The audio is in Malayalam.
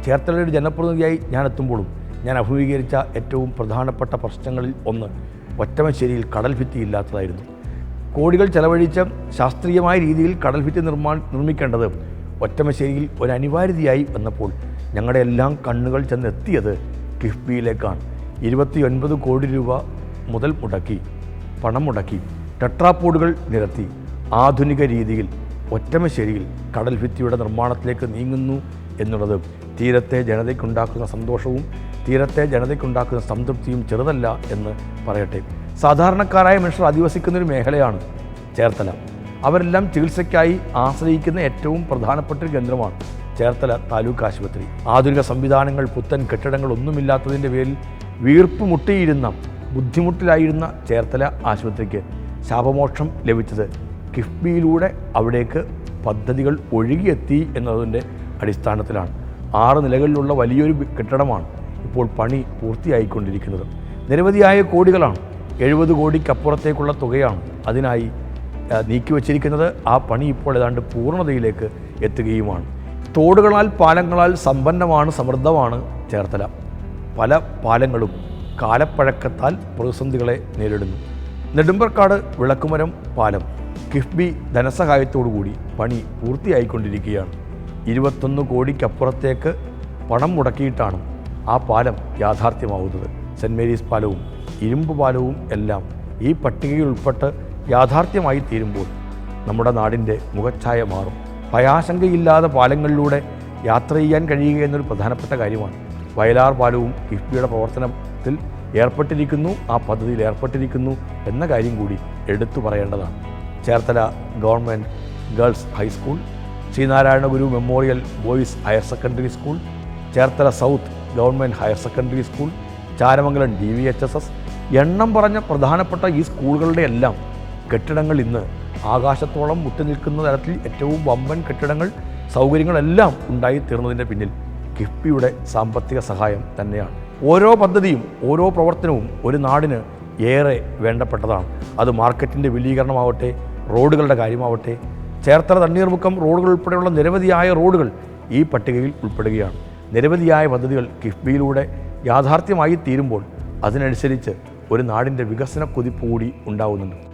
ചേർത്തലയുടെ ജനപ്രതിനിധിയായി ഞാൻ എത്തുമ്പോഴും ഞാൻ അഭിമുഖീകരിച്ച ഏറ്റവും പ്രധാനപ്പെട്ട പ്രശ്നങ്ങളിൽ ഒന്ന് ഒറ്റമശ്ശേരിയിൽ കടൽ ഭിത്തി ഇല്ലാത്തതായിരുന്നു. കോടികൾ ചെലവഴിച്ച് ശാസ്ത്രീയമായ രീതിയിൽ കടൽ ഭിത്തി നിർമ്മിക്കേണ്ടത് ഒറ്റമശ്ശേരിയിൽ ഒരു അനിവാര്യതയായി വന്നപ്പോൾ ഞങ്ങളുടെ എല്ലാം കണ്ണുകൾ ചെന്നെത്തിയത് കിഫ്ബിയിലേക്കാണ്. 29 കോടി രൂപ മുതൽ പണം മുടക്കി ടെട്രാപോഡുകൾ നിരത്തി ആധുനിക രീതിയിൽ ഒറ്റമശ്ശേരിയിൽ കടൽ ഭിത്തിയുടെ നിർമ്മാണത്തിലേക്ക് നീങ്ങുന്നു എന്നുള്ളത് തീരത്തെ ജനതയ്ക്കുണ്ടാക്കുന്ന സന്തോഷവും തീരത്തെ ജനതയ്ക്കുണ്ടാക്കുന്ന സംതൃപ്തിയും ചെറുതല്ല എന്ന് പറയട്ടെ. സാധാരണക്കാരായ മനുഷ്യർ അധിവസിക്കുന്നൊരു മേഖലയാണ് ചേർത്തല. അവരെല്ലാം ചികിത്സയ്ക്കായി ആശ്രയിക്കുന്ന ഏറ്റവും പ്രധാനപ്പെട്ട ഒരു കേന്ദ്രമാണ് ചേർത്തല താലൂക്ക് ആശുപത്രി. ആധുനിക സംവിധാനങ്ങൾ, പുത്തൻ കെട്ടിടങ്ങൾ ഒന്നുമില്ലാത്തതിൻ്റെ പേരിൽ വീർപ്പ് മുട്ടിയിരുന്ന ബുദ്ധിമുട്ടിലായിരുന്ന ചേർത്തല ആശുപത്രിക്ക് ശാപമോക്ഷം ലഭിച്ചത് കിഫ്ബിയിലൂടെ അവിടേക്ക് പദ്ധതികൾ ഒഴുകിയെത്തി എന്നതിൻ്റെ അടിസ്ഥാനത്തിലാണ്. 6 നിലകളിലുള്ള വലിയൊരു കെട്ടിടമാണ് ഇപ്പോൾ പണി പൂർത്തിയായിക്കൊണ്ടിരിക്കുന്നത്. നിരവധിയായ കോടികളാണ്, 70 കോടിക്കപ്പുറത്തേക്കുള്ള തുകയാണ് അതിനായി നീക്കിവച്ചിരിക്കുന്നത്. ആ പണി ഇപ്പോൾ ഏതാണ്ട് പൂർണ്ണതയിലേക്ക് എത്തുകയുമാണ്. തോടുകളാൽ പാലങ്ങളാൽ സമ്പന്നമാണ്, സമൃദ്ധമാണ് ചേർത്തല. പല പാലങ്ങളും കാലപ്പഴക്കത്താൽ പ്രതിസന്ധികളെ നേരിടുന്നു. നെടുമ്പർക്കാട് വിളക്കുമരം പാലം കിഫ്ബി ധനസഹായത്തോടുകൂടി പണി പൂർത്തിയായിക്കൊണ്ടിരിക്കുകയാണ്. 21 കോടിക്കപ്പുറത്തേക്ക് പണം മുടക്കിയിട്ടാണ് ആ പാലം യാഥാർത്ഥ്യമാവുന്നത്. സെൻറ്റ് മേരീസ് പാലവും ഇരുമ്പ് പാലവും എല്ലാം ഈ പട്ടികയിൽ ഉൾപ്പെട്ട് യാഥാർത്ഥ്യമായി തീരുമ്പോൾ നമ്മുടെ നാടിൻ്റെ മുഖച്ഛായ മാറും. ഭയാശങ്കയില്ലാതെ പാലങ്ങളിലൂടെ യാത്ര ചെയ്യാൻ കഴിയുക എന്നൊരു പ്രധാനപ്പെട്ട കാര്യമാണ്. വയലാർ പാലവും കിഫ്ബിയുടെ പ്രവർത്തനത്തിൽ ഏർപ്പെട്ടിരിക്കുന്നു, ആ പദ്ധതിയിൽ ഏർപ്പെട്ടിരിക്കുന്നു എന്ന കാര്യം കൂടി എടുത്തു പറയേണ്ടതാണ്. Cherthala government girls high school, Sreenarayana ഗുരു memorial boys higher secondary school, Cherthala south government higher secondary school, Charamangalam DVHSS, എണ്ണം പറഞ്ഞ പ്രധാനപ്പെട്ട ഈ സ്കൂളുകളുടെ എല്ലാം കെട്ടിടങ്ങൾ ഇന്ന് ആകാശത്തോളം മുട്ടിനിൽക്കുന്ന തരത്തിൽ ഏറ്റവും വമ്പൻ കെട്ടിടങ്ങൾ, സൗകര്യങ്ങളെല്ലാം ഉണ്ടായിത്തീർന്നതിൻ്റെ പിന്നിൽ കിഫ്ബിയുടെ സാമ്പത്തിക സഹായം തന്നെയാണ്. ഓരോ പദ്ധതിയും ഓരോ പ്രവർത്തനവും ഒരു നാടിന് ഏറെ വേണ്ടപ്പെട്ടതാണ്. അത് മാർക്കറ്റിൻ്റെ വിപുലീകരണമാവട്ടെ, റോഡുകളുടെ കാര്യമാവട്ടെ. ചേർത്തല തണ്ണീർമുക്കം റോഡുകൾ ഉൾപ്പെടെയുള്ള നിരവധിയായ റോഡുകൾ ഈ പട്ടികയിൽ ഉൾപ്പെടുകയാണ്. നിരവധിയായ പദ്ധതികൾ കിഫ്ബിയിലൂടെ യാഥാർത്ഥ്യമായി തീരുമ്പോൾ അതിനനുസരിച്ച് ഒരു നാടിൻ്റെ വികസന കുതിപ്പ് കൂടി ഉണ്ടാവുന്നുണ്ട്.